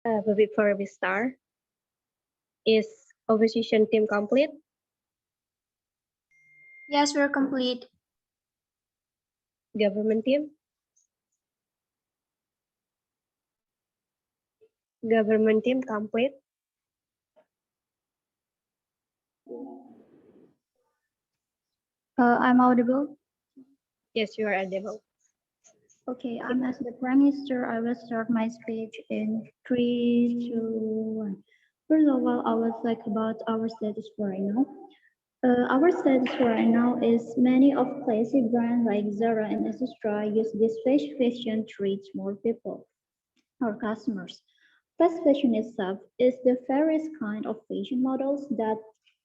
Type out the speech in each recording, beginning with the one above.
But before we start, is opposition team complete? Yes, we're complete. Government team? Government team complete? I'm audible. Yes, you are audible. Okay, I'm as the Prime Minister. I will start my speech in 3, 2, 1. First of all, I will talk about our status quo right now. Our status quo right now is many of classic brands like Zara and etc. use this fast fashion to reach more people, our customers. Fast fashion itself is the various kind of fashion models that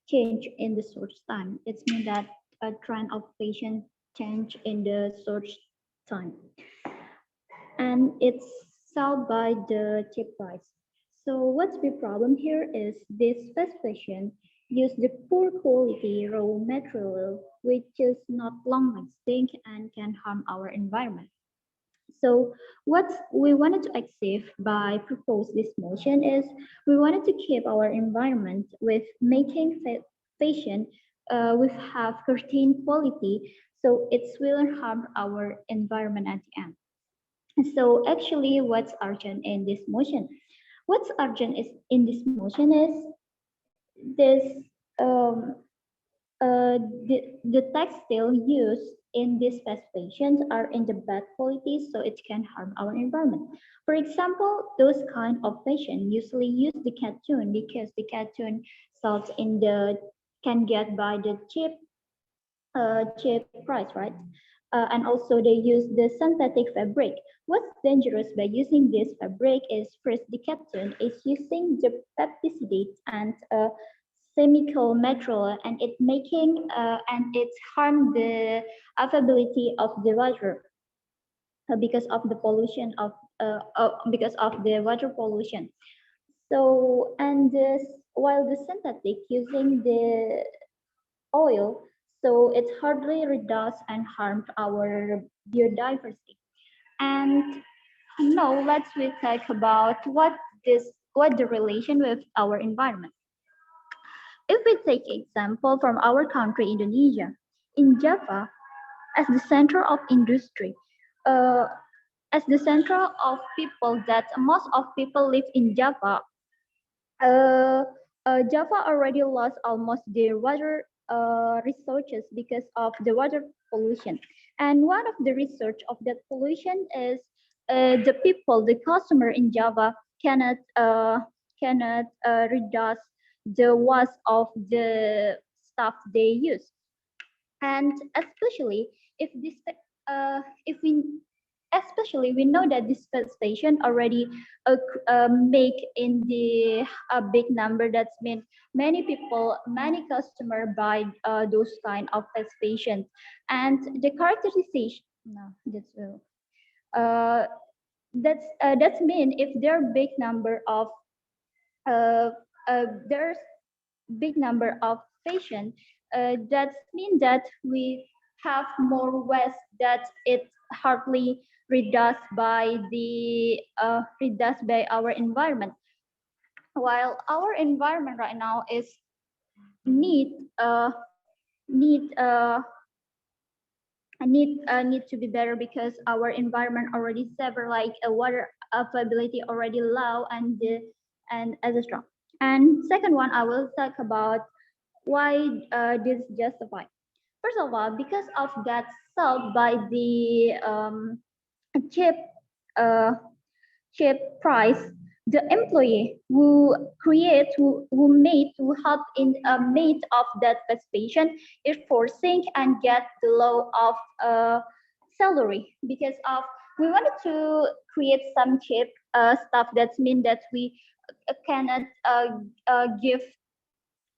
change in the short time. It means that a trend of fashion change in the short time, and it's sold by the cheap price. So what's the problem here is this fast fashion use the poor quality raw material which is not long lasting and can harm our environment. So what we wanted to achieve by propose this motion is we wanted to keep our environment with making fashion with have certain quality, so it will harm our environment at the end. So actually, what's urgent in this motion? What's urgent is in this motion is this um, the textile used in these fast fashions are in the bad quality, so it can harm our environment. For example, those kind of fashion usually use the cartoon because the cartoon sold in the can get by the cheap price, right? And also they use the synthetic fabric. What's dangerous by using this fabric is first the carton is using the pesticide and chemical material, and it making and it harm the availability of the water because of the pollution because of the water pollution. So and this while the synthetic using the oil, so it hardly reduces and harms our biodiversity. And now we talk about what the relation with our environment. If we take example from our country, Indonesia, in Java, as the center of industry, uh, as the center of people that most of people live in Java, uh, Java already lost almost their water resources because of the water pollution. And one of the research of that pollution is the people, the customer in Java cannot reduce the waste of the stuff they use. And if this if we especially we know that this station already make in the a big number. That's mean many people, many customer buy those kind of stations. And the characterization no uh, that's mean if there are big number of uh, there's big number of patients, that means that we have more waste that it hardly reduced by the reduced by our environment. While our environment right now is need need need to be better because our environment already sever like a water availability already low and as a strong. And second one, I will talk about why this is justified. First of all, because of that sold by the cheap uh, cheap price, the employee who made who help in made of that participation is forcing and get the low of salary because of we wanted to create some cheap stuff. That means that we cannot give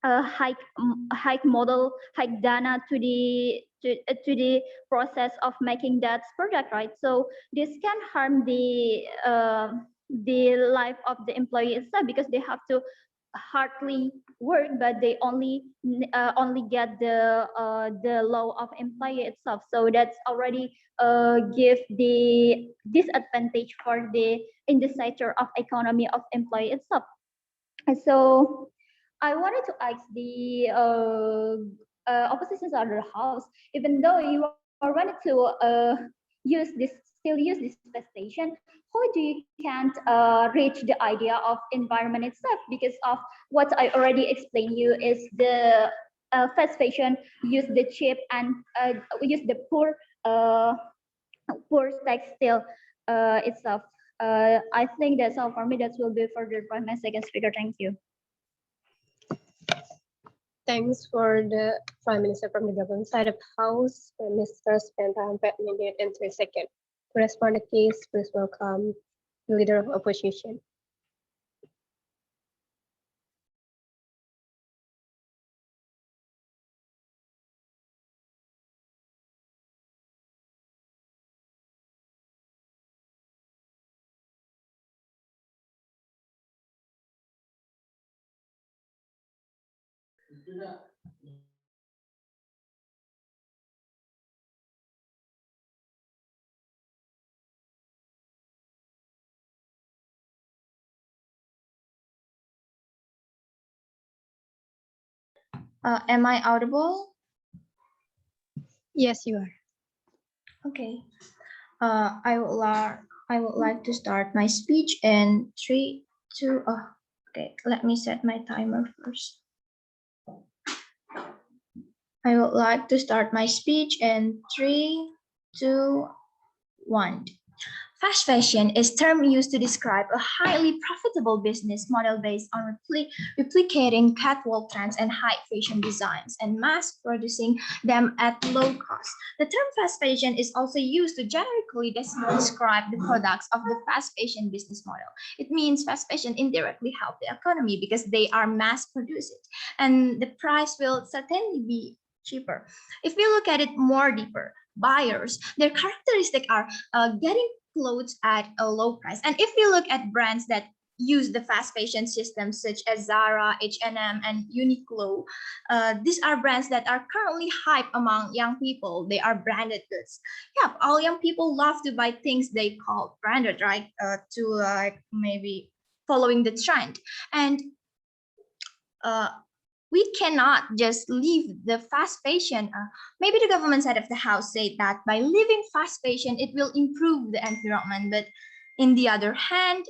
hike model hike data to the process of making that product, right? So this can harm the life of the employee itself because they have to hardly work, but they only get the law of employer itself. So that's already give the disadvantage for the in the sector of economy of employee itself. And so I wanted to ask the oppositions of the house, even though you are wanting to use this space station, how do you can't reach the idea of environment itself? Because of what I already explained you is the fast fashion use the cheap and use the uh, poor textile itself. I think that's all for me. That will be further by my second speaker. Thank you. Thanks for the Prime Minister from the government side of the House, Mr. spent 5 minutes and 3 seconds. To respond to the case, please welcome the Leader of Opposition. Am I audible? Yes, you are. Okay. I would like to start my speech in 3, 2. Okay. Let me set my timer first. I would like to start my speech in 3, 2, 1. Fast fashion is term used to describe a highly profitable business model based on replicating catwalk trends and high fashion designs and mass producing them at low cost. The term fast fashion is also used to generically describe the products of the fast fashion business model. It means fast fashion indirectly help the economy because they are mass produced and the price will certainly be cheaper. If we look at it more deeper, buyers, their characteristics are getting clothes at a low price. And if you look at brands that use the fast fashion system such as Zara, H&M, and Uniqlo, these are brands that are currently hype among young people. They are branded goods. Yeah, all young people love to buy things they call branded, right? To maybe following the trend. And we cannot just leave the fast fashion. Maybe the government side of the house said that by leaving fast fashion, it will improve the environment. But in the other hand,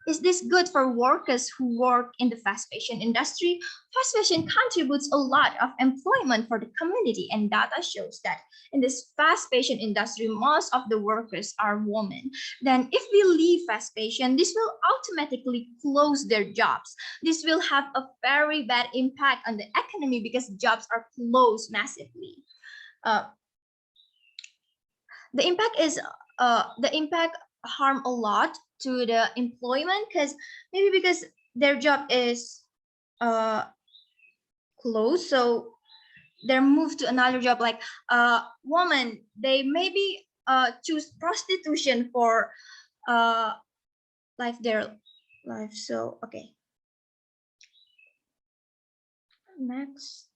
is this good for workers who work in the fast fashion industry? Fast fashion contributes a lot of employment for the community, and data shows that in this fast fashion industry, most of the workers are women. Then if we leave fast fashion, this will automatically close their jobs. This will have a very bad impact on the economy because jobs are closed massively. The impact harm a lot to the employment because their job is closed, so they're moved to another job. Like woman, they maybe choose prostitution for their life. So okay, next.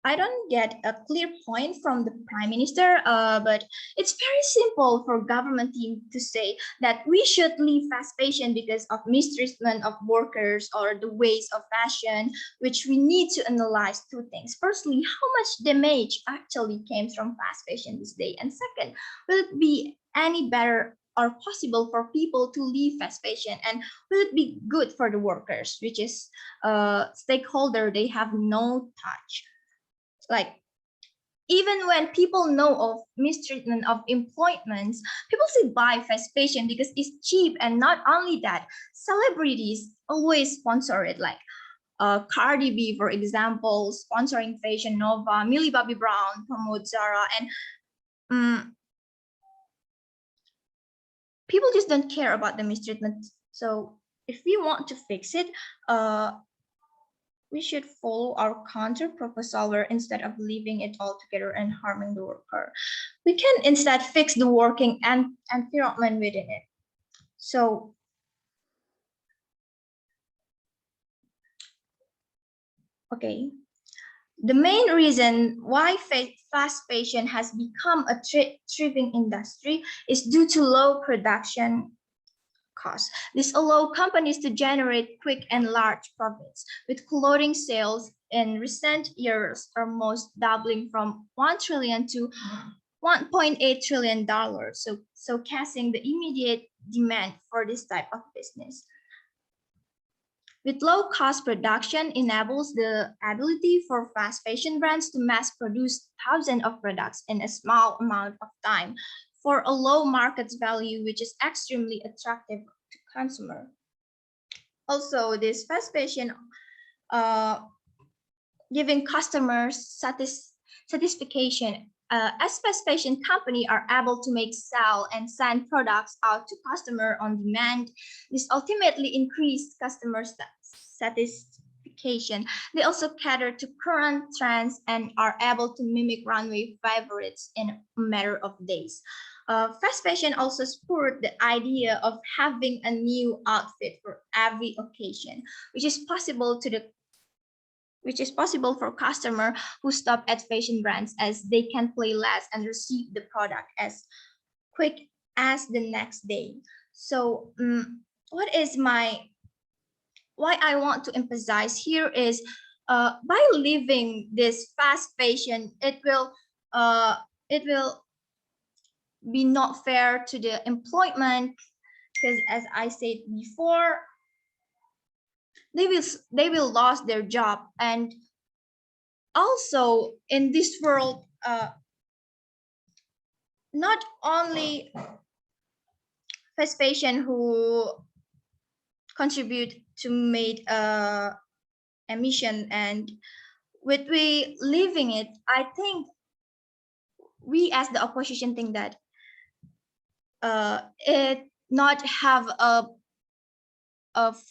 I don't get a clear point from the Prime Minister, but it's very simple for government team to say that we should leave fast fashion because of mistreatment of workers or the waste of fashion, which we need to analyze two things. Firstly, how much damage actually came from fast fashion this day? And second, will it be any better or possible for people to leave fast fashion, and will it be good for the workers, which is stakeholder, they have no touch. Like, even when people know of mistreatment of employments, people still buy fast fashion because it's cheap. And not only that, celebrities always sponsor it, like Cardi B, for example, sponsoring Fashion Nova, Millie Bobby Brown promotes Zara, and people just don't care about the mistreatment. So if we want to fix it, we should follow our counter proposal where instead of leaving it all together and harming the worker, we can instead fix the working and environment within it. So okay. The main reason why fast fashion has become a thriving industry is due to low production costs. This allows companies to generate quick and large profits, with clothing sales in recent years almost doubling from 1 trillion to $1.8 trillion, so casting the immediate demand for this type of business. With low-cost production enables the ability for fast fashion brands to mass produce thousands of products in a small amount of time for a low market value, which is extremely attractive to consumer. Also, this fast fashion giving customers satisfaction. As fast fashion company are able to make, sell, and send products out to customer on demand, this ultimately increased customer satisfaction. They also cater to current trends and are able to mimic runway favorites in a matter of days. Fast fashion also spurred the idea of having a new outfit for every occasion, which is possible for customer who stop at fashion brands, as they can play less and receive the product as quick as the next day. So why I want to emphasize here is by living this fast fashion, it will be not fair to the employment, because as I said before, they will lose their job. And also in this world, not only fast fashion who contribute to make emission, and with we living it, I think we as the opposition think that it not have a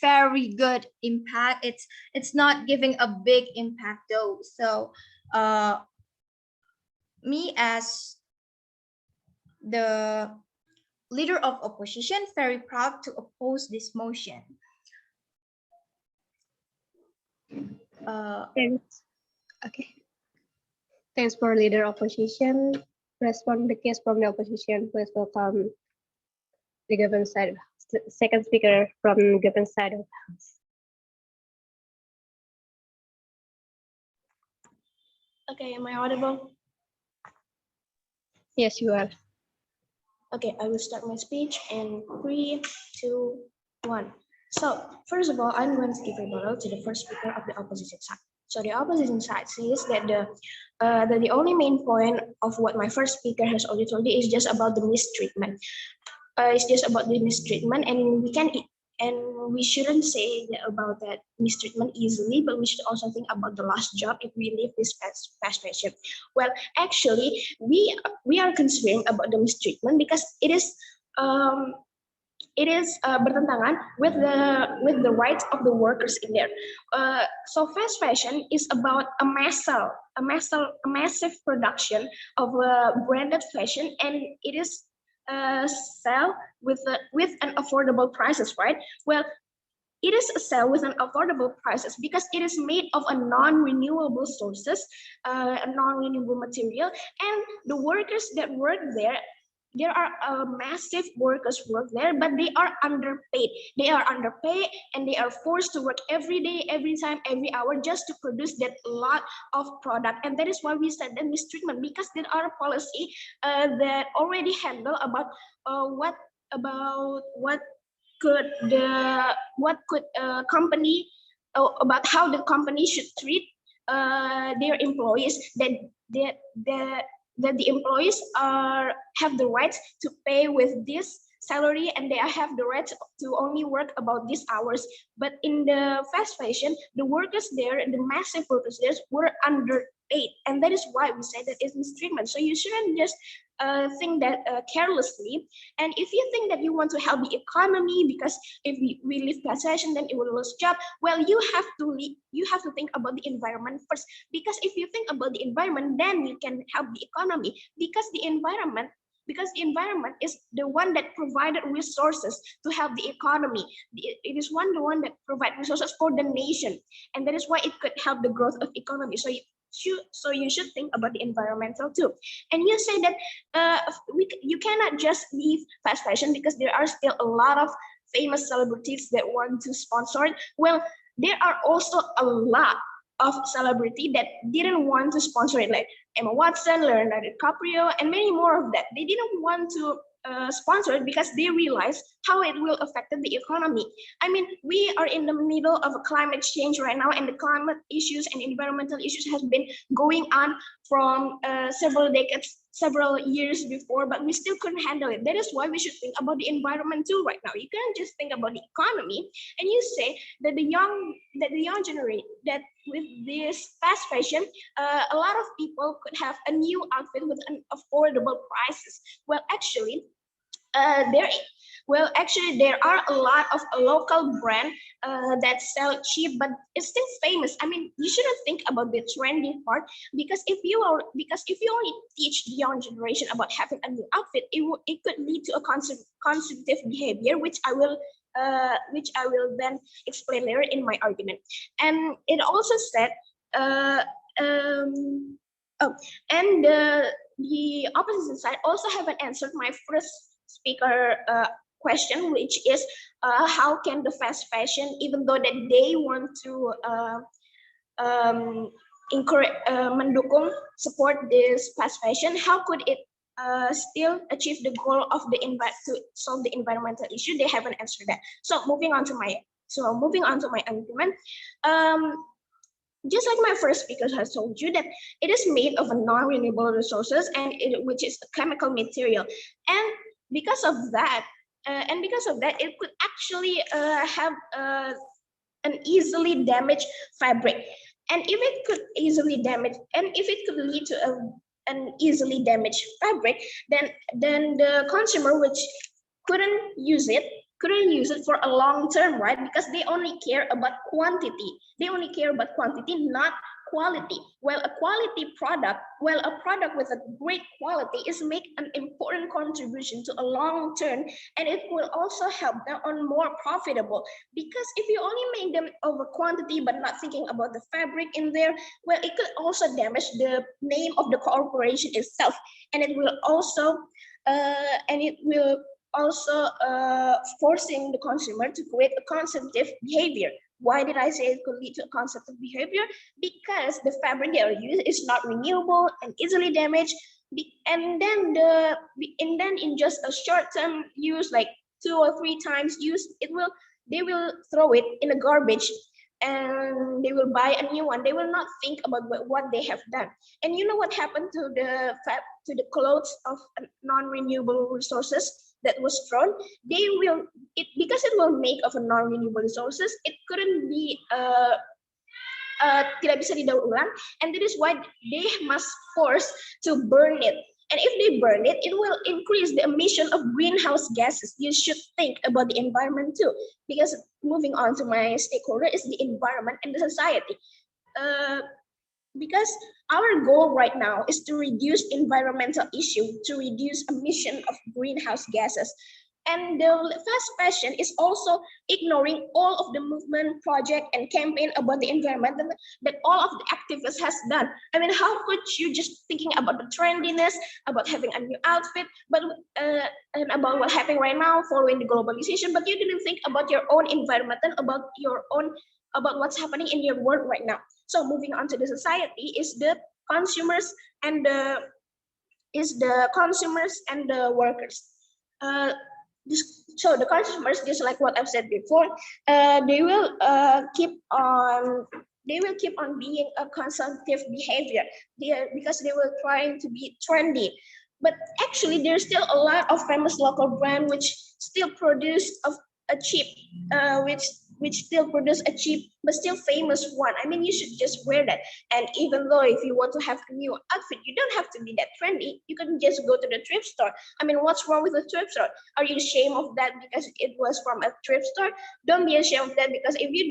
very good impact. It's not giving a big impact though. So me as the leader of opposition, very proud to oppose this motion. Thanks. Okay. Thanks for leader opposition. Respond the case from the opposition. Please welcome the government side of the House. Second speaker from the government side of the House. Okay, am I audible? Yes, you are. Okay, I will start my speech in 3, 2, 1. So, first of all, I'm going to give a rebuttal to the first speaker of the opposition side. So the opposition side says that the only main point of what my first speaker has already told you is just about the mistreatment. It's just about the mistreatment, and we shouldn't say about that mistreatment easily, but we should also think about the last job if we leave this fast fashion. Well, actually, we are considering about the mistreatment because it is bertentangan with the rights of the workers in there. So fast fashion is about a massive production of branded fashion, and it is sell with an affordable prices, right? Well, it is a sell with an affordable prices because it is made of a non-renewable sources, a non-renewable material, and the workers that work there are massive workers work there, but they are underpaid. They are underpaid, and they are forced to work every day, every time, every hour, just to produce that lot of product. And that is why we said that mistreatment, because there are a policy that already handle about what could company about how the company should treat their employees, that the employees have the right to pay with this salary, and they have the right to only work about these hours. But in the fast fashion, the workers there, the massive workers there, were underpaid, and that is why we say that it's mistreatment. So you shouldn't just think that carelessly. And if you think that you want to help the economy, because if we leave fast fashion, then it will lose job. Well, you have to think about the environment first, because if you think about the environment, then you can help the economy, because the environment because the environment is the one that provided resources to help the economy. It is the one that provide resources for the nation, and that is why it could help the growth of economy. So you should think about the environmental too. And you say that you cannot just leave fast fashion because there are still a lot of famous celebrities that want to sponsor it. Well, there are also a lot of celebrity that didn't want to sponsor it, like Emma Watson, Leonardo DiCaprio, and many more of that. They didn't want to sponsor it because they realized how it will affect the economy. I mean, we are in the middle of a climate change right now, and the climate issues and environmental issues has been going on from several decades, several years before, but we still couldn't handle it. That is why we should think about the environment too right now. You can't just think about the economy. And you say that the young generation, that with this fast fashion, a lot of people could have a new outfit with an affordable prices. Well, actually, there are a lot of local brand that sell cheap, but it's still famous. I mean, you shouldn't think about the trendy part, because if you only teach the young generation about having a new outfit, it could lead to a conservative behavior, which I will then explain later in my argument. And it also said, and the opposition side also haven't answered my first speaker question, which is how can the fast fashion, even though that they want to encourage, support this fast fashion, how could it still achieve the goal of to solve the environmental issue? They haven't answered that. So moving on to my argument. Just like my first speaker has told you, that it is made of non-renewable resources, and which is a chemical material, and because of that, it could actually have an easily damaged fabric. And if it could easily damage, and if it could lead to an easily damaged fabric, then the consumer, which couldn't use it for a long term, right? Because they only care about quantity. Not quality. Well, a product with a great quality is make an important contribution to a long term, and it will also help them on more profitable. Because if you only make them over quantity but not thinking about the fabric in there, well, it could also damage the name of the corporation itself, and it will also forcing the consumer to create a consumptive behavior. Why did I say it could lead to a consumptive behavior? Because the fabric they are using is not renewable and easily damaged. And then in just a short-term use, like 2 or 3 times use, they will throw it in the garbage, and they will buy a new one. They will not think about what they have done. And you know what happened to the clothes of non-renewable resources that was thrown? Because it will make of a non-renewable resources, it couldn't be tidak bisa didaur ulang, and that is why they must force to burn it. And if they burn it, it will increase the emission of greenhouse gases. You should think about the environment too, because moving on to my stakeholder is the environment and the society. Because our goal right now is to reduce environmental issue, to reduce emission of greenhouse gases. And the fast fashion is also ignoring all of the movement, project, and campaign about the environment that all of the activists has done. I mean, how could you just thinking about the trendiness, about having a new outfit, but and about what's happening right now following the globalization, but you didn't think about your own environment and about what's happening in your world right now. So moving on to the society is the consumers and the workers. So the consumers, just like what I've said before, they will keep on being a consumptive behavior, because they will trying to be trendy. But actually, there's still a lot of famous local brand which still produce a cheap, which still produce a cheap but still famous one. I mean, you should just wear that. And even though if you want to have a new outfit, you don't have to be that trendy. You can just go to the thrift store. I mean, what's wrong with the thrift store? Are you ashamed of that because it was from a thrift store? Don't be ashamed of that, because if you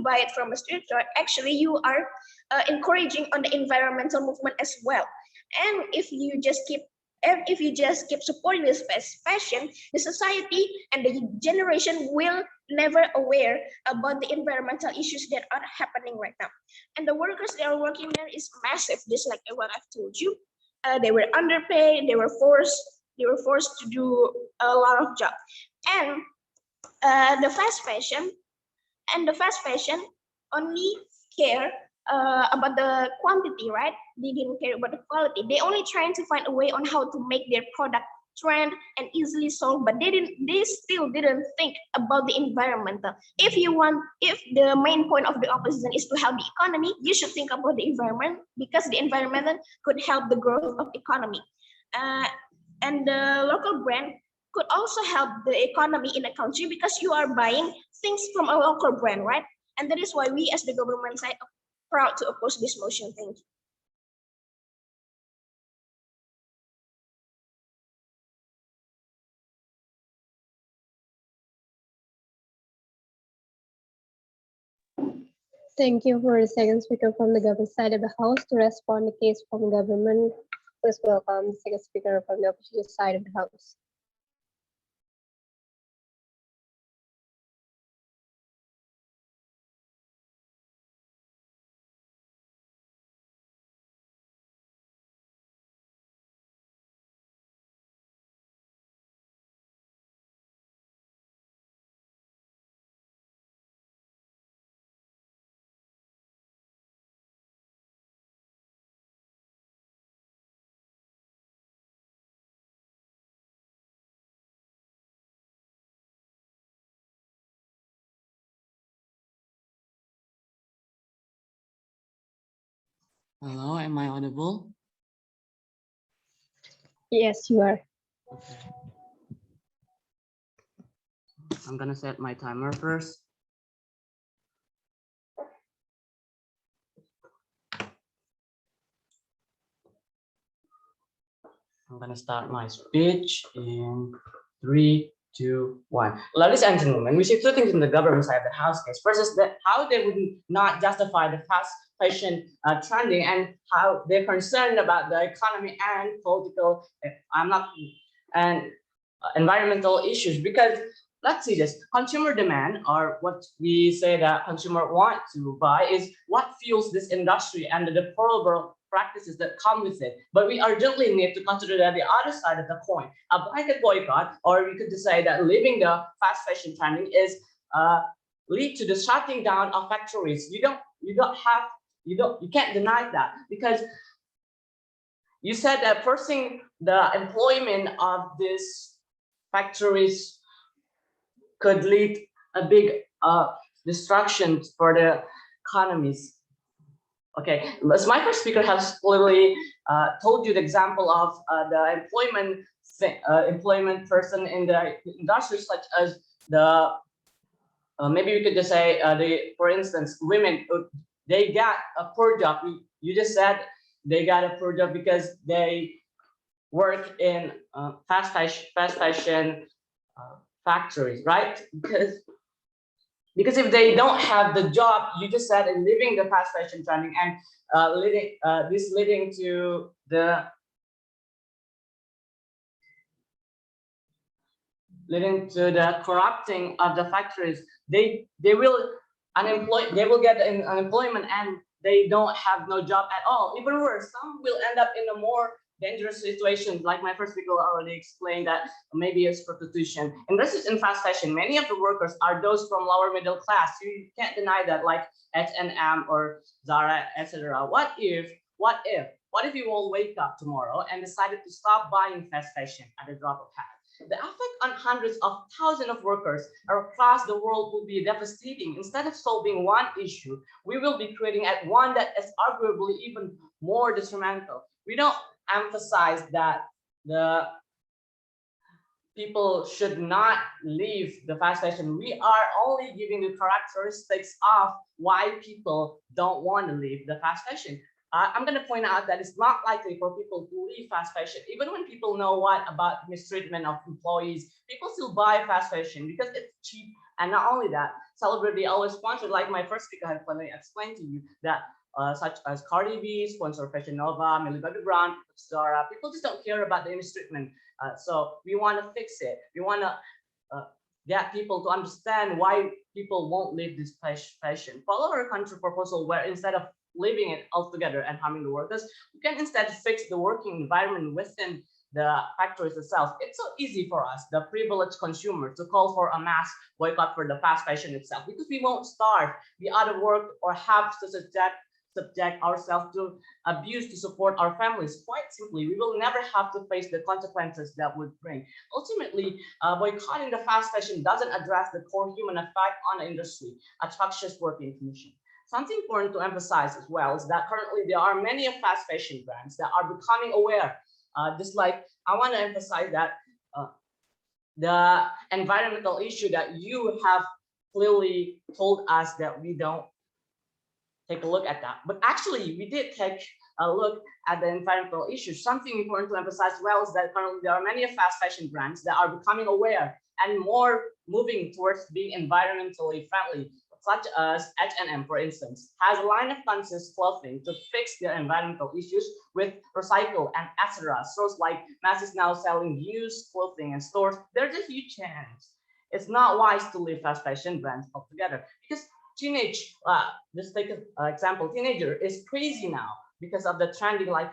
buy it from a thrift store, actually you are encouraging on the environmental movement as well. And if you just keep And if you just keep supporting this fast fashion, the society and the generation will never aware about the environmental issues that are happening right now. And the workers that are working there is massive, just like what I've told you. They were underpaid, they were forced to do a lot of job. And the fast fashion only care about the quantity, right? They didn't care about the quality. They only trying to find a way on how to make their product trend and easily sold, but they still didn't think about the environmental. If the main point of the opposition is to help the economy, you should think about the environment, because the environment could help the growth of economy. And the local brand could also help the economy in a country, because you are buying things from a local brand, right? And that is why we as the government side are proud to oppose this motion. Thank you. Thank you for the second speaker from the government side of the House to respond the case from government. Please welcome the second speaker from the opposition side of the House. Hello, am I audible? Yes, you are. Okay. I'm gonna set my timer first. I'm gonna start my speech in 3, 2, 1. Ladies and gentlemen, we see two things in the government side of the House case. First is that how they would not justify the fast fashion trending, and how they're concerned about the economy and political, and environmental issues. Because let's see this, consumer demand, or what we say that consumer want to buy, is what fuels this industry and the deplorable practices that come with it. But we urgently need to consider that the other side of the coin, a blanket boycott, or we could just say that leaving the fast fashion trending is lead to the shutting down of factories. You can't deny that, because you said that forcing the employment of these factories could lead a big destruction for the economies. Okay, as my first speaker has clearly told you the example of the employment person in the industry, such as the maybe we could just say for instance, women, they got a poor job. You just said they got a poor job because they work in fast fashion factories, right? Because if they don't have the job, you just said, and leaving the fast fashion trending, and leading to the corrupting of the factories, they will get unemployment, and they don't have no job at all. Even worse, some will end up in a more dangerous situation, like my first speaker already explained, that maybe it's prostitution. And this is in fast fashion. Many of the workers are those from lower middle class. You can't deny that, like H&M or Zara, etc. What if you all wake up tomorrow and decided to stop buying fast fashion at a drop of hat? The effect on hundreds of thousands of workers across the world will be devastating. Instead of solving one issue, we will be creating one that is arguably even more detrimental. We don't emphasize that the people should not leave the fast fashion. We are only giving the characteristics of why people don't want to leave the fast fashion. I'm going to point out that it's not likely for people to leave fast fashion. Even when people know what about mistreatment of employees, people still buy fast fashion because it's cheap. And not only that, celebrity always sponsored, like my first speaker had explained to you, that such as Cardi B, sponsor Fashion Nova, Millie Bobby Brown, Zara. People just don't care about the image treatment. So we want to fix it. We want to get people to understand why people won't leave this fashion. Follow our country proposal where instead of leaving it altogether and harming the workers, we can instead fix the working environment within the factories itself. It's so easy for us, the privileged consumer, to call for a mass boycott for the fast fashion itself because we won't starve, be out of work, or have to subject ourselves to abuse to support our families. Quite simply, we will never have to face the consequences that would bring. Ultimately, boycotting the fast fashion doesn't address the core human effect on the industry, atrocious working conditions. Something important to emphasize as well is that currently there are many fast fashion brands that are becoming aware. Just like I want to emphasize that the environmental issue that you have clearly told us that we don't take a look at that. But actually, we did take a look at the environmental issues. Something important to emphasize as well is that currently there are many fast fashion brands that are becoming aware and more moving towards being environmentally friendly, such as H&M, for instance, has a line of conscious clothing to fix their environmental issues with recycle and etc. Stores like Mass is now selling used clothing in stores. There's a huge chance it's not wise to leave fast fashion brands altogether because just take an example, teenager is crazy now because of the trending, like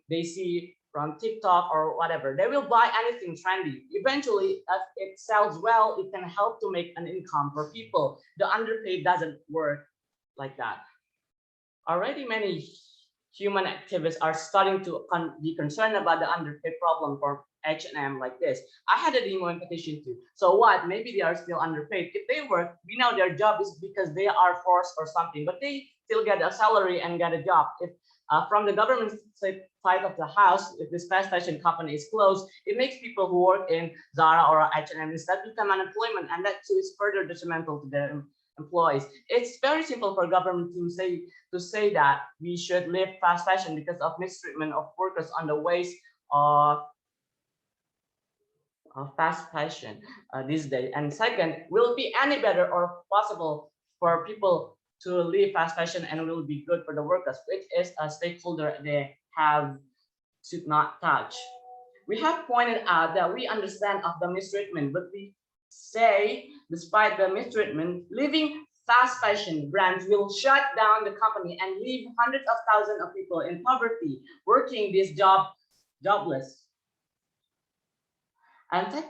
they see from TikTok or whatever. They will buy anything trendy. Eventually, if it sells well, it can help to make an income for people. The underpaid doesn't work like that. Already many human activists are starting to be concerned about the underpaid problem for H&M like this. I had a demo petition too. So what? Maybe they are still underpaid. If they work, we know their job is because they are forced or something, but they still get a salary and get a job. If from the government side of the house, if this fast fashion company is closed, it makes people who work in Zara or H&M instead become unemployment, and that too is further detrimental to their employees. It's very simple for government to say that we should leave fast fashion because of mistreatment of workers on the ways of fast fashion these days. And second, will it be any better or possible for people to leave fast fashion and will be good for the workers, which is a stakeholder they should not touch. We have pointed out that we understand of the mistreatment, but we say, despite the mistreatment, leaving fast fashion brands will shut down the company and leave hundreds of thousands of people in poverty, working this jobless. And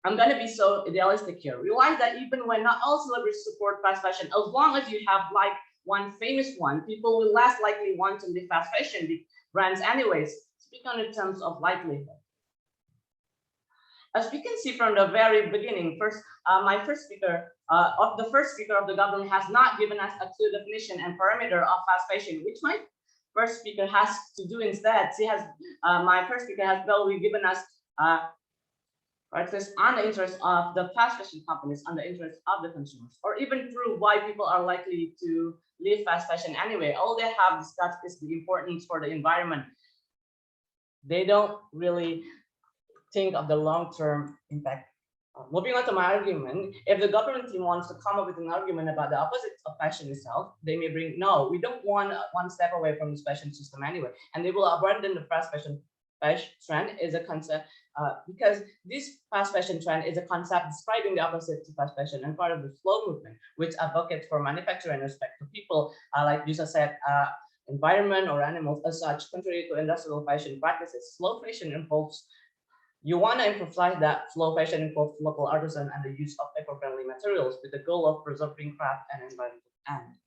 I'm gonna be so idealistic here. Realize that even when not all celebrities support fast fashion, as long as you have like one famous one, people will less likely want to leave fast fashion brands anyways. Speak on in terms of likelihood. As we can see from the very beginning, the first speaker of the government has not given us a clear definition and parameter of fast fashion, which my first speaker has to do instead. My first speaker has barely given us on the interest of the fast fashion companies, on the interest of the consumers, or even prove why people are likely to leave fast fashion anyway. All they have discussed is the importance for the environment. They don't really think of the long-term impact. Moving on to my argument, if the government team wants to come up with an argument about the opposite of fashion itself, they may bring, no, we don't want one step away from this fashion system anyway, and they will abandon the fast fashion trend is a concept because this fast fashion trend is a concept describing the opposite to fast fashion and part of the slow movement, which advocates for manufacturing and respect to people, like Lisa said, environment or animals as such, contrary to industrial fashion practices. Slow fashion involves you want to emphasize that slow fashion involves local artisan and the use of eco-friendly materials with the goal of preserving craft and environmental end.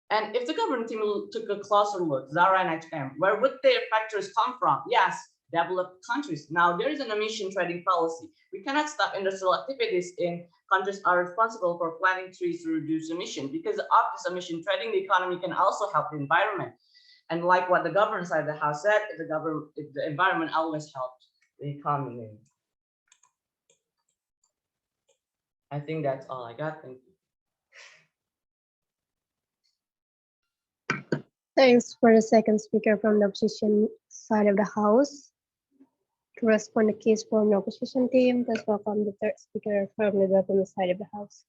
And if the government team took a closer look, Zara and H&M, where would their factories come from? Yes, developed countries. Now there is an emission trading policy. We cannot stop industrial activities in countries are responsible for planting trees to reduce emission. Because of this emission trading, the economy can also help the environment. And like what the government side of the house said, if the environment always helps the economy. I think that's all I got. Thank you. Thanks for the second speaker from the opposition side of the house. To respond to the case from the opposition team, let's welcome the third speaker from the government side of the house.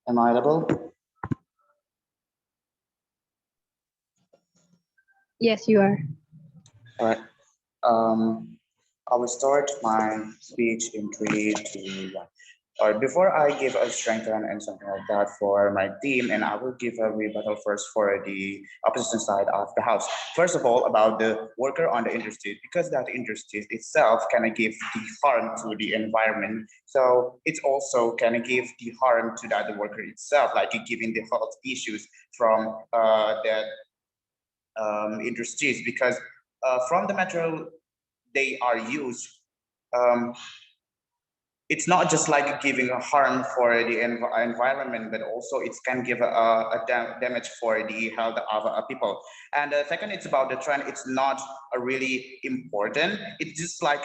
Am I audible? Yes, you are. All right. I will start my speech in 3, 2, 1. Before I give a strength and something like that for my team, and I will give a rebuttal first for the opposition side of the house. First of all, about the worker on the industry, because that industry itself can give the harm to the environment. So it's also can give the harm to the other worker itself, like giving the health issues from that industries, because from the material they are used, um, it's not just like giving a harm for the environment, but also it can give damage for the health of people. And second, it's about the trend. It's not really important. It's just like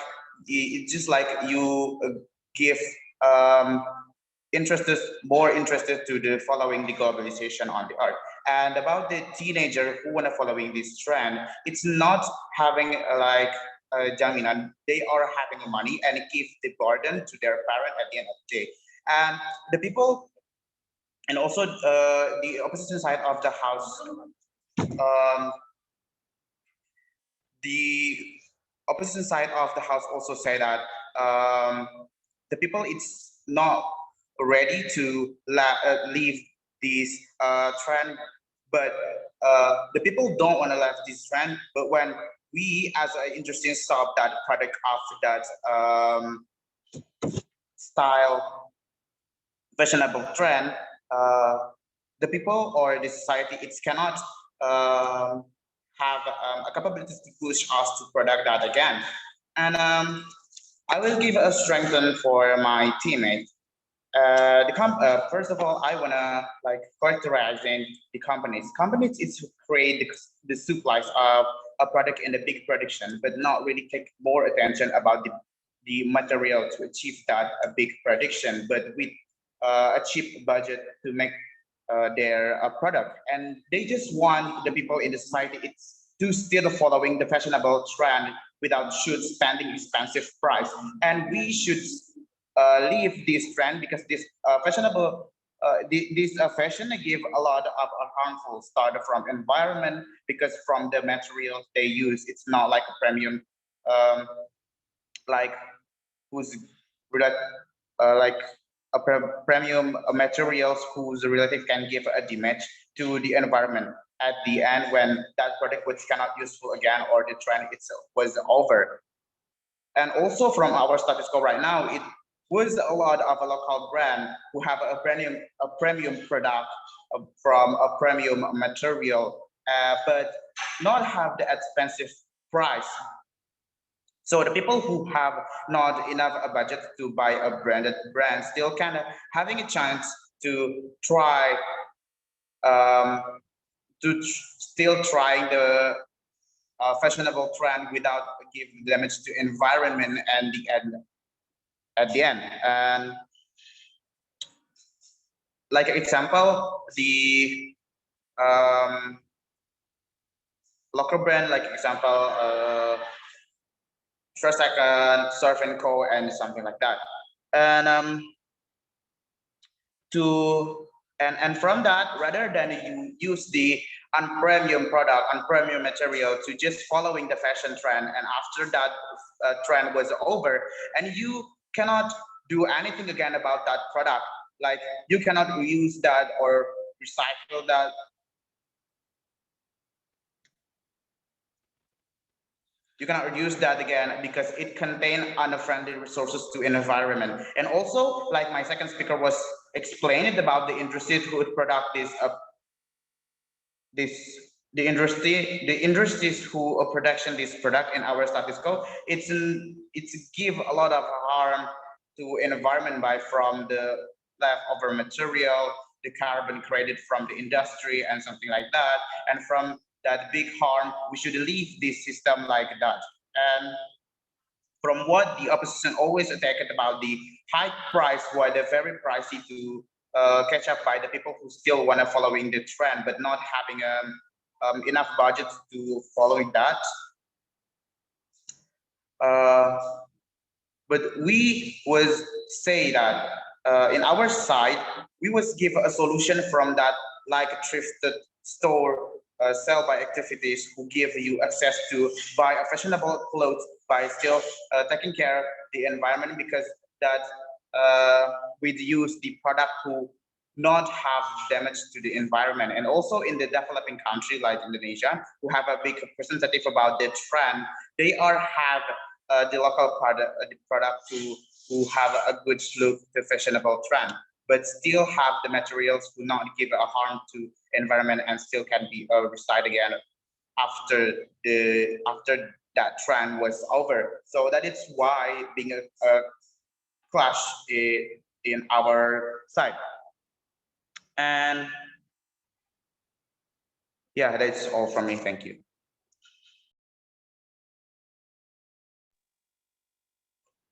you give interested more interested to the following the globalization on the earth. And about the teenager who wanna following this trend, it's not having jaminan. They are having money and give the burden to their parent at the end of the day. And the people, and also the opposition side of the house, the opposition side of the house also say that the people it's not ready to leave this trend, but the people don't want to leave this trend. But when we as an industry stop that product of that style fashionable trend, the people or the society it cannot have a capability to push us to product that again. And I will give a strengthen for my teammate. First of all, I wanna like characterizing the companies. Companies is to create the supplies of a product in the big production, but not really take more attention about the material to achieve that a big production, but with a cheap budget to make their product. And they just want the people in the society it's to still following the fashionable trend without should spending expensive price. And we should leave this trend because this this fashion give a lot of harmful start from environment, because from the materials they use it's not like a premium um, like whose like a premium materials whose relative can give a damage to the environment at the end when that product was cannot useful again or the trend itself was over. And also from our status quo right now, it was a lot of a local brand who have a premium product from a premium material, but not have the expensive price. So the people who have not enough a budget to buy a branded brand still kind of having a chance to try um, still trying the fashionable trend without giving damage to environment and the end at the end. And like example, the local brand, like example, Second, Surf and Co, and something like that. And to and from that, rather than you use the unpremium product, unpremium material to just following the fashion trend, and after that trend was over, and you cannot do anything again about that product, like you cannot reuse that or recycle that. You cannot use that again because it contains unfriendly resources to environment. And also, like my second speaker was explaining about the industry who would product this the industries who production this product in our status quo, it's give a lot of harm to environment by from the leftover material, the carbon created from the industry and something like that. And from that big harm, we should leave this system like that. And from what the opposition always attacked about the high price, why they're very pricey to catch up by the people who still want to following the trend, but not having enough budget to following that. But we was say that in our side, we was give a solution from that, like a thrifted store, sell by activities who give you access to buy a fashionable clothes by still taking care of the environment, because that we use the product who not have damage to the environment. And also in the developing country like Indonesia, who have a big representative about the trend, they are have the local product, the product who have a good look to fashionable trend, but still have the materials who not give a harm to environment and still can be recycled again after that trend was over. So that is why being a clash in our side. And yeah, that's all from me. Thank you.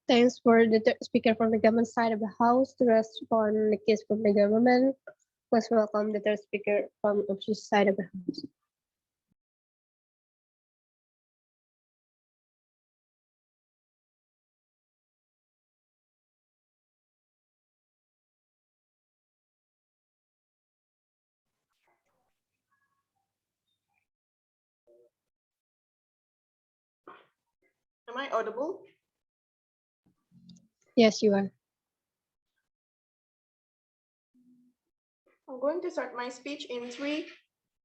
Thanks for the third speaker from the government side of the House to respond the case from the government. Let's welcome the third speaker from the opposition side of the House. Am I audible? Yes, you are. I'm going to start my speech in 3,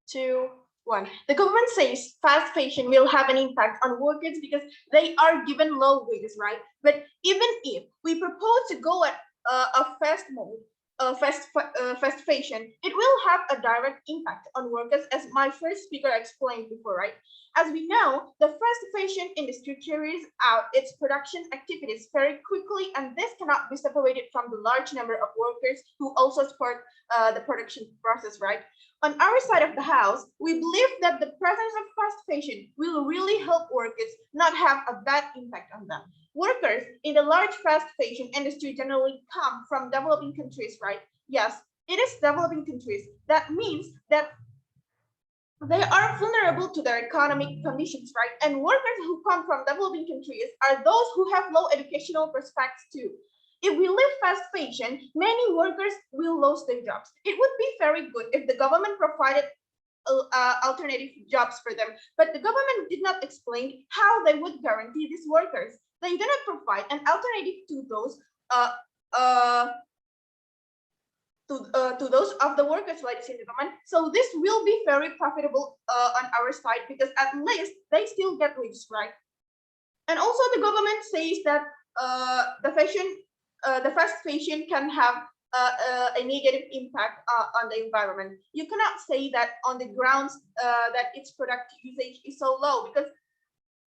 2, 1. The government says fast fashion will have an impact on workers because they are given low wages, right? But even if we propose to go at a fast mode, fast fashion, it will have a direct impact on workers, as my first speaker explained before, right? As we know, the fast fashion industry carries out its production activities very quickly, and this cannot be separated from the large number of workers who also support the production process, right? On our side of the house, we believe that the presence of fast fashion will really help workers not have a bad impact on them. Workers in the large fast fashion industry generally come from developing countries, right? Yes, it is developing countries. That means that they are vulnerable to their economic conditions, right? And workers who come from developing countries are those who have low educational prospects too. If we leave fast fashion, many workers will lose their jobs. It would be very good if the government provided alternative jobs for them, but the government did not explain how they would guarantee these workers. They do not provide an alternative to those to those of the workers, ladies and gentlemen. So this will be very profitable on our side, because at least they still get wages, right? And also the government says that the fast fashion can have a negative impact on the environment. You cannot say that on the grounds that its product usage is so low, because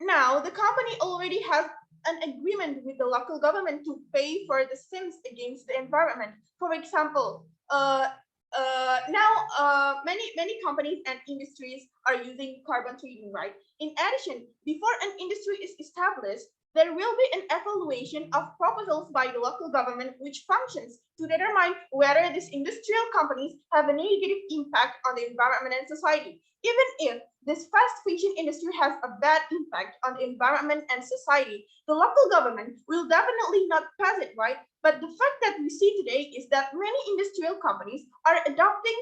now the company already has an agreement with the local government to pay for the sins against the environment. For example, now many companies and industries are using carbon trading, right? In addition, before an industry is established, there will be an evaluation of proposals by the local government, which functions to determine whether these industrial companies have a negative impact on the environment and society. Even if this fast fashion industry has a bad impact on the environment and society, the local government will definitely not pass it, right? But the fact that we see today is that many industrial companies are adopting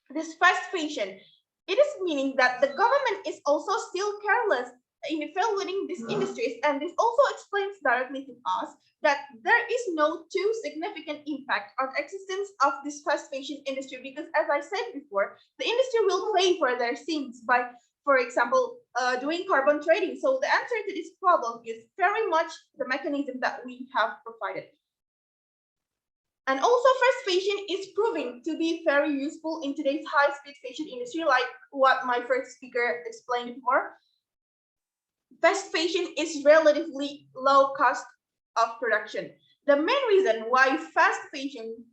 this fast fashion. It is meaning that the government is also still careless in evaluating these industries, and this also explains directly to us that there is no too significant impact on existence of this fast fashion industry, because as I said before, the industry will pay for their sins by, for example, doing carbon trading. So the answer to this problem is very much the mechanism that we have provided. And also fast fashion is proving to be very useful in today's high-speed fashion industry, like what my first speaker explained before. Fast fashion is relatively low cost of production. The main reason why fast fashion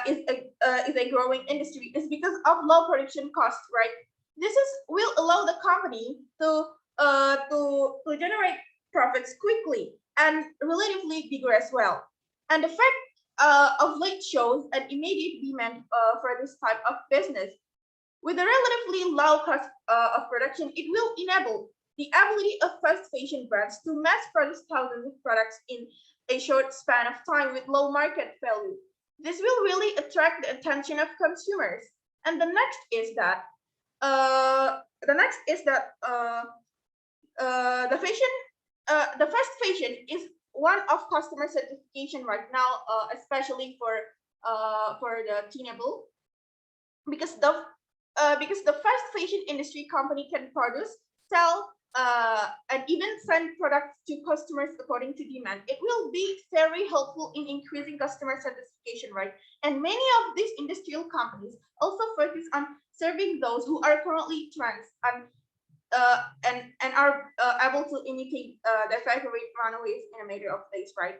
is a growing industry is because of low production costs, right? This will allow the company to generate profits quickly and relatively bigger as well. And the fact of late shows an immediate demand for this type of business. With a relatively low cost of production, it will enable the ability of fast fashion brands to mass produce thousands of products in a short span of time with low market value. This will really attract the attention of consumers. And the next is that the fast fashion is one of customer certification right now, especially for the teenable, because the fast fashion industry company can produce, sell, and even send products to customers according to demand. It will be very helpful in increasing customer satisfaction, right? And many of these industrial companies also focus on serving those who are currently trends and are able to imitate their favorite runaways in a matter of days, right?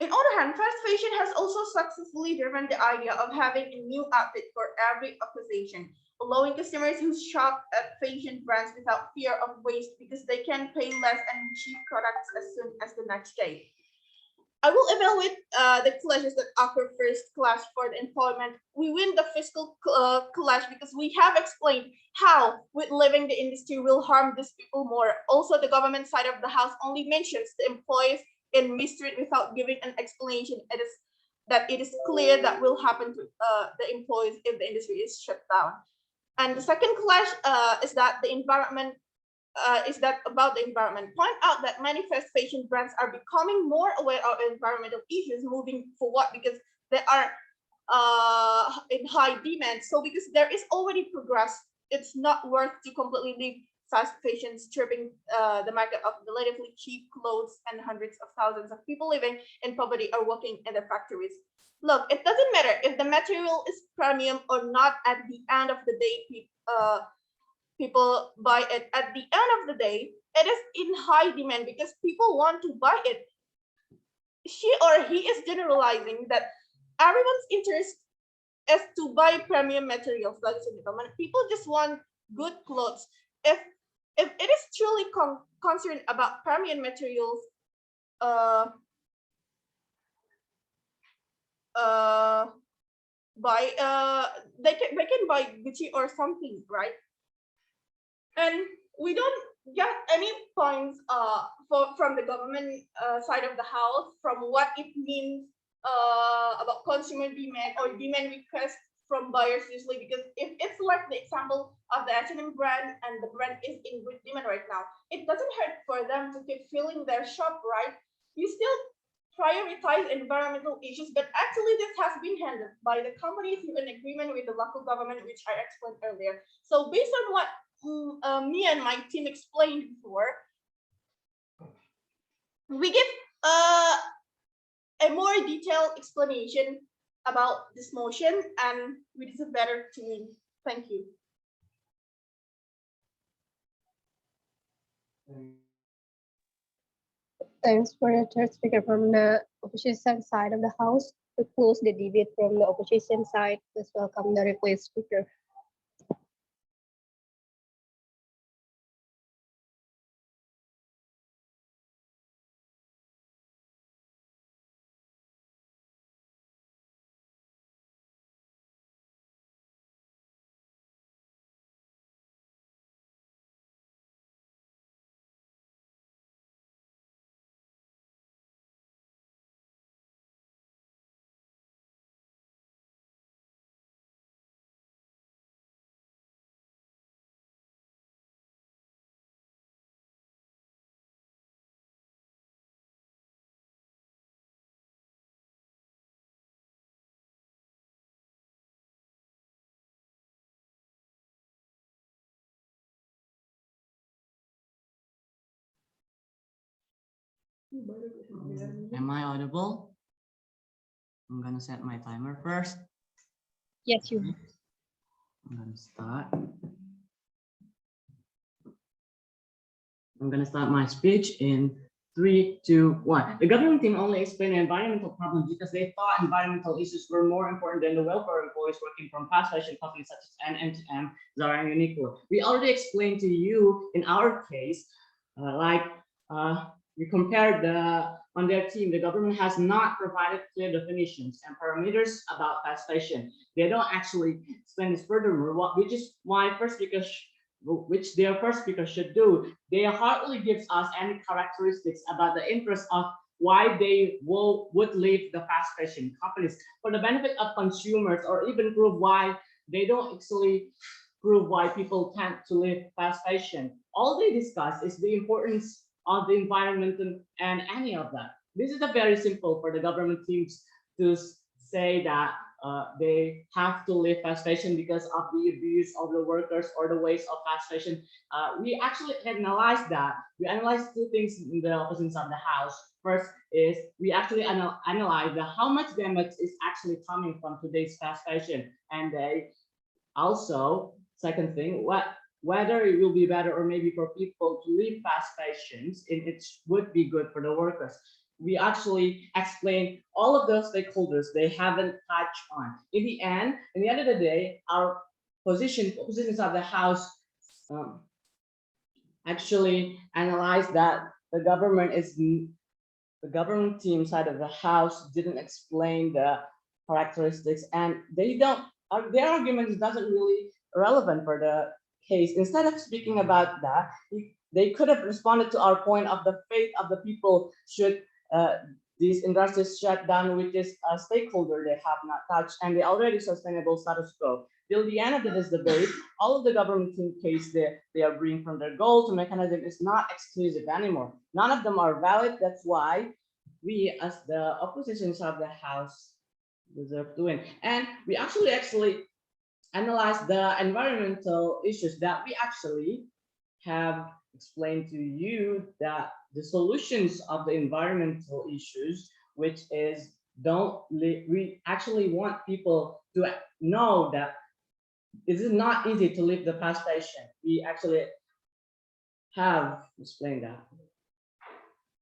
On the other hand, fast fashion has also successfully driven the idea of having a new outfit for every occasion, allowing customers who shop at fashion brands without fear of waste because they can pay less and cheap products as soon as the next day. I will evaluate the clashes that occur first clash for the employment. We win the fiscal clash because we have explained how with leaving the industry will harm these people more. Also, the government side of the house only mentions the employees in mistreat without giving an explanation. It is clear that will happen to the employees if the industry is shut down. And the second clash is that the environment about the environment. Point out that many fast fashion brands are becoming more aware of environmental issues moving forward because they are in high demand. So because there is already progress, it's not worth to completely leave fast fashion stripping the market of relatively cheap clothes, and hundreds of thousands of people living in poverty are working in the factories. Look, it doesn't matter if the material is premium or not. At the end of the day, people buy it. At the end of the day, it is in high demand because people want to buy it. She or he is generalizing that everyone's interest is to buy premium materials, ladies and gentlemen. People just want good clothes. If it is truly concerned about premium materials, uh, buy they can buy Gucci or something, right? And we don't get any points from the government side of the house from what it means about consumer demand or demand request from buyers usually, because if it's like the example of the H&M brand and the brand is in good demand right now, it doesn't hurt for them to keep filling their shop, right? You still prioritize environmental issues, but actually this has been handled by the company through an agreement with the local government, which I explained earlier. So based on what me and my team explained before, we give a more detailed explanation about this motion, and we deserve better to win. Thank you. Thanks for the third speaker from the opposition side of the House. To close the debate from the opposition side, let's welcome the replaced speaker. Am I audible? I'm gonna set my timer first. Yes, you. I'm gonna start. I'm gonna start my speech in 3, 2, 1. The government team only explained environmental problems because they thought environmental issues were more important than the welfare of employees working from fast fashion companies such as NMTM, Zara, and Uniqlo. We already explained to you in our case, we compared on their team, the government has not provided clear definitions and parameters about fast fashion. They don't actually explain this furthermore, which is why first, because which their first speaker should do, they hardly gives us any characteristics about the interest of why they would leave the fast fashion companies for the benefit of consumers, or even prove why they don't actually prove why people tend to live fast fashion. All they discuss is the importance of the environment and any of that. This is a very simple for the government teams to say that they have to live fast fashion because of the abuse of the workers or the waste of fast fashion. We actually analyze that. We analyze two things in the opposite side of the house. First is we actually analyze how much damage is actually coming from today's fast fashion, and they also, second thing, whether it will be better or maybe for people to live fast fashions, it would be good for the workers. We actually explain all of those stakeholders they haven't touched on. In the end of the day, our positions of the house actually analyze that the government team side of the house didn't explain the characteristics, and they don't their arguments doesn't really relevant for the case. Instead of speaking about that, they could have responded to our point of the fate of the people should these industries shut down, which is a stakeholder they have not touched, and the already sustainable status quo. Till the end of this debate, all of the government team case they are bringing from their goal to mechanism is not exclusive anymore. None of them are valid. That's why we, as the oppositions of the house, deserve to win. And we actually analyze the environmental issues that we actually have explained to you, that the solutions of the environmental issues, which is we actually want people to know that it is not easy to live the fast fashion. We actually have explained that.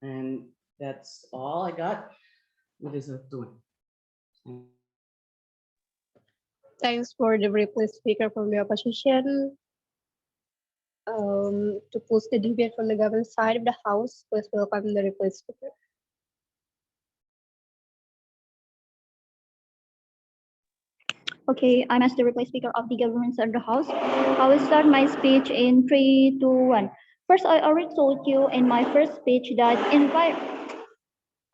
And that's all I got. We deserve to win. Thanks for the reply speaker from the opposition. To push the debate from the government side of the house, please welcome the reply speaker. Okay, I'm as the reply speaker of the government side of the house. I will start my speech in 3, 2, 1. First, I already told you in my first speech that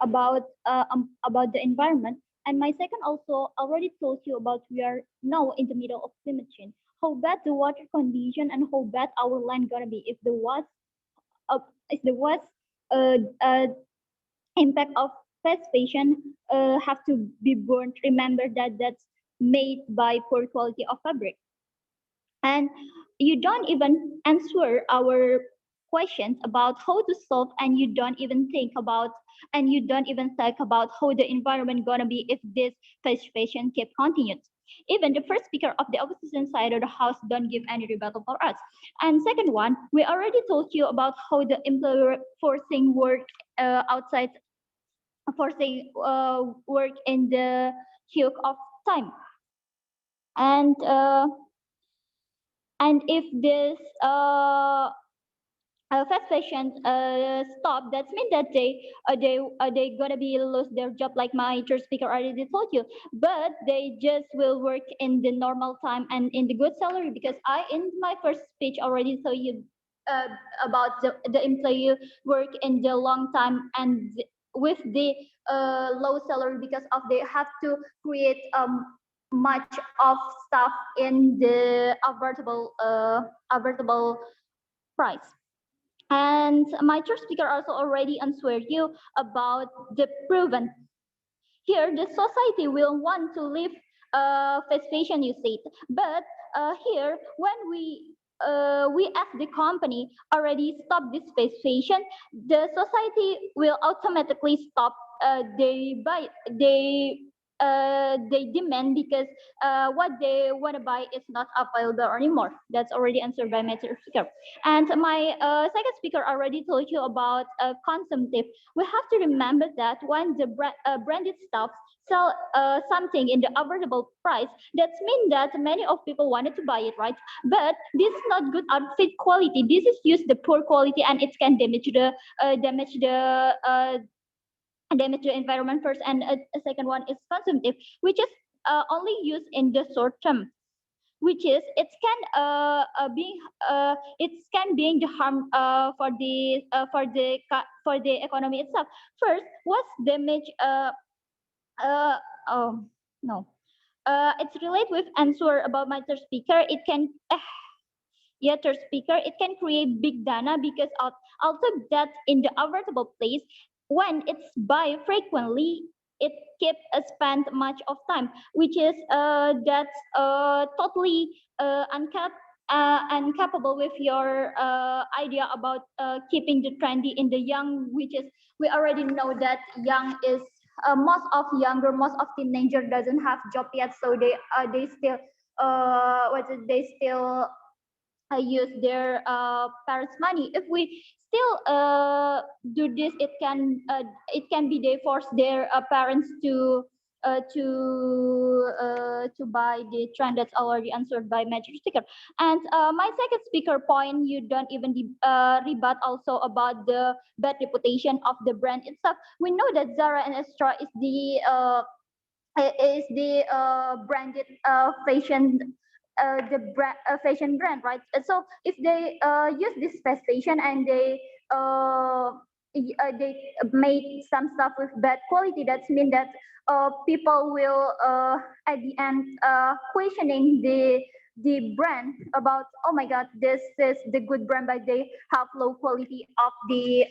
about the environment, and my second also already told you about we are now in the middle of climate change. How bad the water condition and how bad our land gonna be if the worst impact of fast fashion have to be burned. Remember that that's made by poor quality of fabric, and you don't even answer our questions about how to solve, and you don't even think about how the environment gonna be if this fast fashion keep continues. Even the first speaker of the opposition side of the house don't give any rebuttal for us. And second one, we already told you about how the employer forcing work outside, forcing work in the queue of time. And if this fast fashion stop, that means that they gonna be lose their job, like my third speaker already told you. But they just will work in the normal time and in the good salary, because I in my first speech already told you about the employee work in the long time and with the low salary, because of they have to create much of stuff in the affordable price. And my third speaker also already answered you about the proven. Here, the society will want to live fast fashion, you said. But here, when we as the company already stop this fast fashion, the society will automatically stop. They demand, because what they want to buy is not available anymore. That's already answered by my third speaker. And my second speaker already told you about consumptive. We have to remember that when the branded stuff sell something in the affordable price, that means that many of people wanted to buy it, right? But this is not good outfit quality. This is used the poor quality, and it can damage the environment first. And a second one is consumptive, which is only used in the short term. which is it can being the harm for the economy itself. First, what's damage? Uh, oh no. It's related with answer about my third speaker. It can yeah, third speaker. It can create big data because also that in the advertible place when it's buy frequently it keep spend much of time, which is that's totally incapable with your idea about keeping the trendy in the young, which is we already know that young is most of teenager doesn't have job yet, so they still they still use their parents' money. If we still do this, it can be they force their parents to buy the trend that's already answered by Magic Sticker. And my second speaker point, you don't even rebut also about the bad reputation of the brand itself. We know that Zara and Astra is the branded fashion fashion brand, right? So if they use this fast fashion and they make some stuff with bad quality, that means that people will at the end questioning the brand about, oh my god, this is the good brand, but they have low quality of the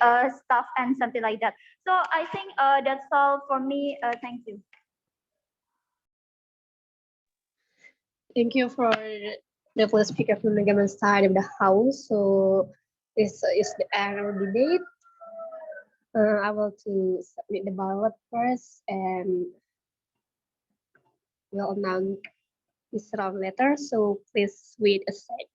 stuff and something like that. So I think that's all for me. Thank you. Thank you for the first speaker from the government side of the house. So this is the end of the debate. I will to submit the ballot first and we'll announce this round later. So please wait a sec.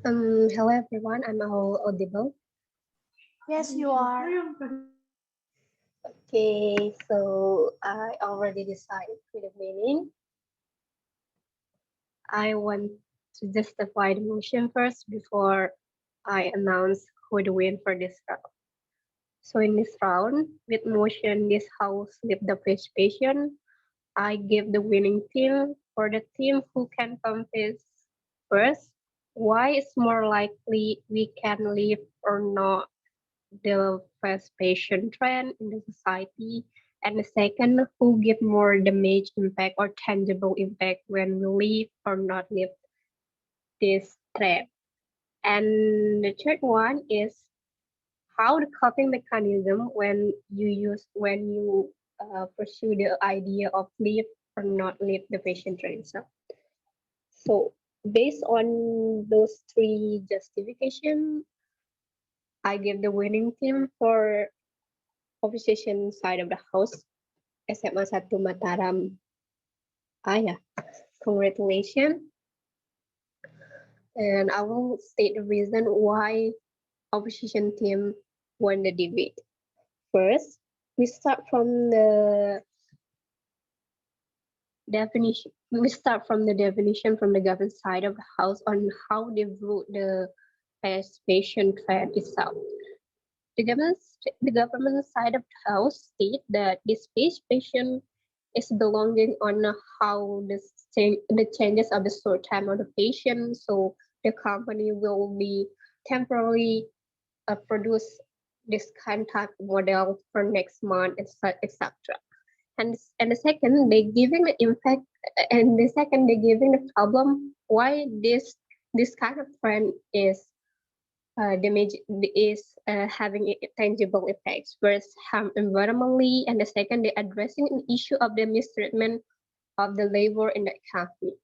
Hello everyone, I'm all audible. Yes, you are. Okay, so I already decided with the meaning. I want to justify the motion first before I announce who the win for this round. So in this round, with motion this house leave the participation, I give the winning team for the team who can confess first. Why is more likely we can live or not the fast fashion trend in the society, and the second, who give more damage impact or tangible impact when we live or not live this trend. And the third one is how the coping mechanism when you pursue the idea of live or not live the fashion trend. So based on those three justification, I give the winning team for opposition side of the house SMA 1 Mataram A ya. Congratulations. And I will state the reason why opposition team won the debate. First, we start from the definition. We start from the definition from the government side of the house on how they view the participation trend itself. The government side of the house state that this participation is belonging on how the changes of the short time of the patient. So the company will be temporarily produce this kind type model for next month, etc. And the second, they giving the impact, and the second, they giving the problem why this kind of trend is damage is having tangible effects. First, harm environmentally, and the second, they're addressing an issue of the mistreatment of the labor in the economy.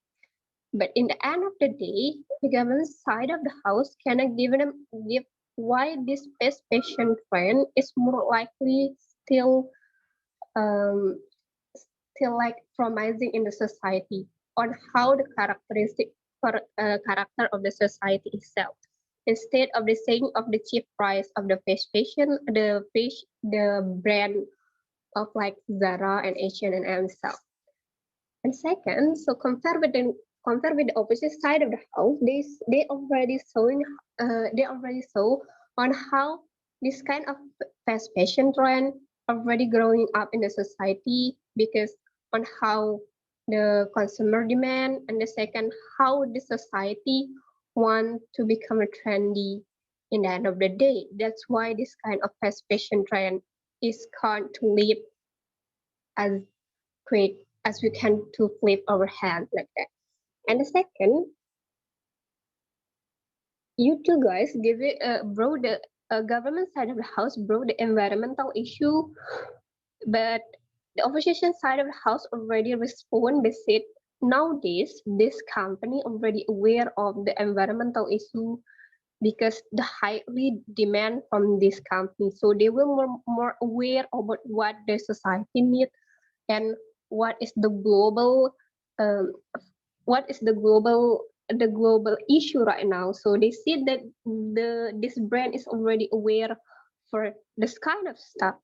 But in the end of the day, the government side of the house cannot give why this best patient trend is more likely um, still like promising in the society on how the character of the society itself. Instead of the saying of the cheap price of the fast fashion, the brand of like Zara and H&M and itself. And second, so compare with the opposite side of the house, they already saw on how this kind of fast fashion trend already growing up in the society because on how the consumer demand, and the second how the society want to become a trendy in the end of the day. That's why this kind of fast fashion trend is can't to live as quick as we can to flip our hand like that. And the second, you two guys give it bro the government side of the house bro the environmental issue, but the opposition side of the house already respond. They said nowadays this company already aware of the environmental issue because the highly demand from this company, so they will more aware about what the society need and what is the global um, what is the global issue right now. So they see that this brand is already aware for this kind of stuff.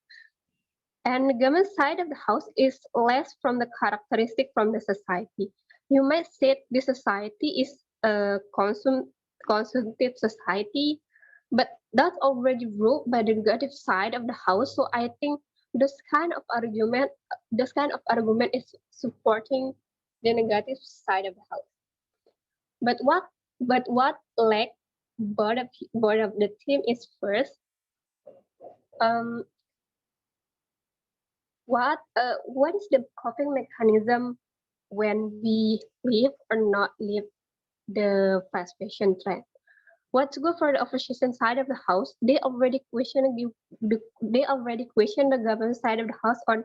And the government side of the house is less from the characteristic from the society. You might say the society is a consumptive society, but that's already ruled by the negative side of the house. So I think this kind of argument, is supporting the negative side of the house. But what lack both of the team is first, um, what is the coping mechanism when we live or not live the fast fashion trend? What's good for the opposition side of the house? They already question the government side of the house on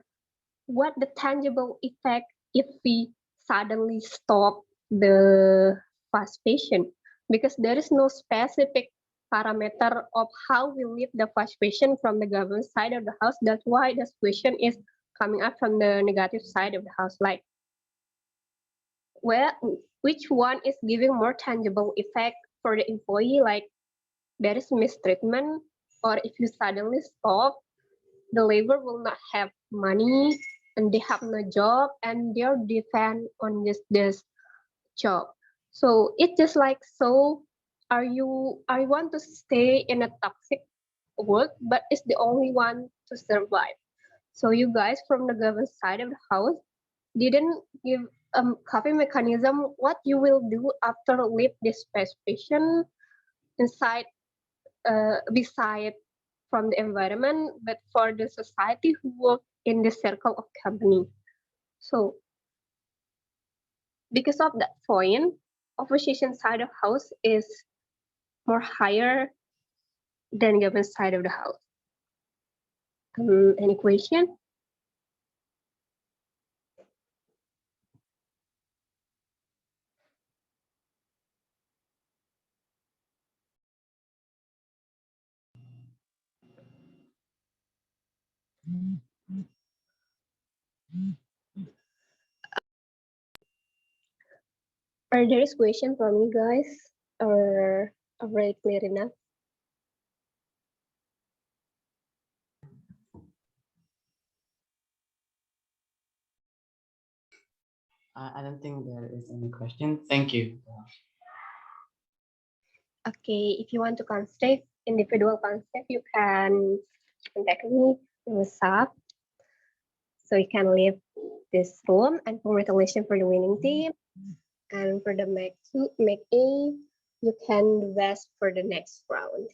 what the tangible effect if we suddenly stop the fast fashion, because there is no specific parameter of how we live the fast fashion from the government side of the house. That's why this question is coming up from the negative side of the house, like where which one is giving more tangible effect for the employee, like there is mistreatment, or if you suddenly stop, the labor will not have money and they have no job and they're depend on this job. So it's just like, so are you want to stay in a toxic work, but it's the only one to survive. So you guys from the government side of the house didn't give a coping mechanism what you will do after leave this patient inside beside from the environment, but for the society who work in the circle of company. So because of that point, opposition side of house is more higher than government side of the house. Any question? Are there is question from you guys, or already clear enough? I don't think there is any question. Thank you. Okay, if you want to contact individual contact, you can contact me in WhatsApp. So you can leave this room, and congratulations for the winning team. And for the Mec A, you can do best for the next round.